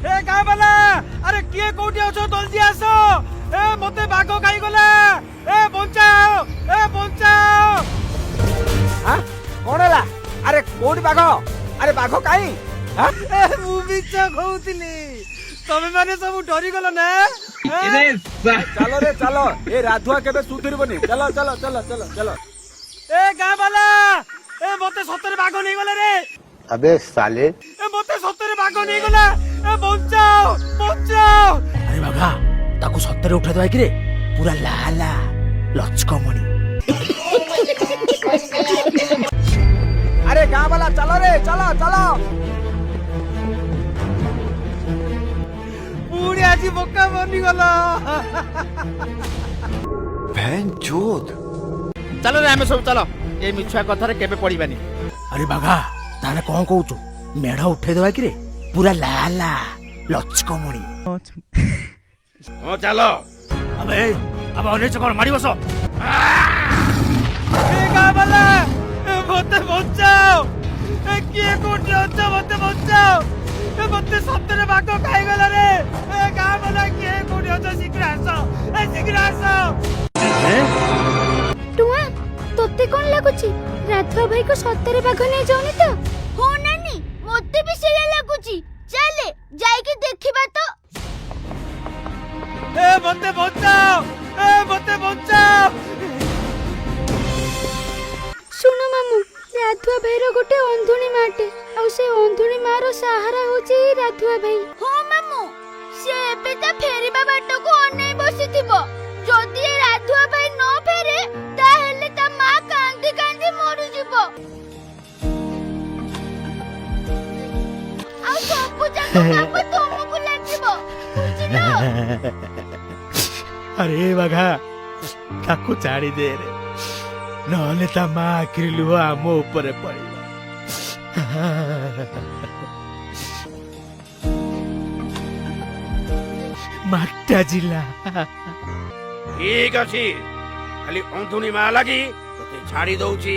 ए गाँ वाला अरे किए कोठी अछो जल्दी आसो ए मते बाघ खाई गला ए बंचाओ हां कोन हला अरे कोडी बाघ अरे बाघ काई हां ए मु बिच कहउतिली तमे माने सब डरी गलो ना चलो रे चलो ए राधुआ केबे सुधरबनी चलो चलो चलो चलो चलो ए गाँ वाला ए मते सतरे बाघ नहीं गले रे अबे साले ए मते सतरे बाघ नहीं गला ए बंचाओ अरे बाबा ताकू सत्तरे उठा दवा कि रे पूरा लाला लचकमणी अरे गाँ वाला चलो रे चलो चलो पूरी आज बोका बनी गला चलो रे आमे सब चलो ए मिछुआ कथा रे केबे पड़ीबानी अरे बाबा ताने कोन कहउछु मेढा उठे दवा कि रे पूरा लाला लचकमणी ओ चलो अबे अब अने चकर मारी बसो ए गाँ वाला ए मते बंचाओ ए किए कोठी अछो मते बंचाओ ए मते सतरे बाघ खाई गला रे ए गाँ वाला किए कोठी अछो शीघ्र आसो टुआ तोते कोन लागुची राधुआ भाई को सत्तरे बाघ नै जाउनी तो हो नानी मोते भी सेला लागुची चले जाई के देखिबा तो ए मते बंचाओ सुनो मामू राधुआ भाई रो गोटे अंधुणी माटे आ से अंधुणी मां रो सहारा होची राधुआ भाई हो मामू से एबे त फेरीबा बाटो को अनै बसिथिबो जदी ए राधुआ भाई न फेरे ता हेले ता मां कांदी कांदी मरु जिवो आ सब जाको बाबू तुमको लागिबो बुझिलो अरे बाघा ताकू छाड़ी दे रे नहले ता मां आखिर लुह आम ऊपर पड़िबा माटा जिला ठीक अछि खाली अंधुनी मां लागी तोते छाड़ी दउची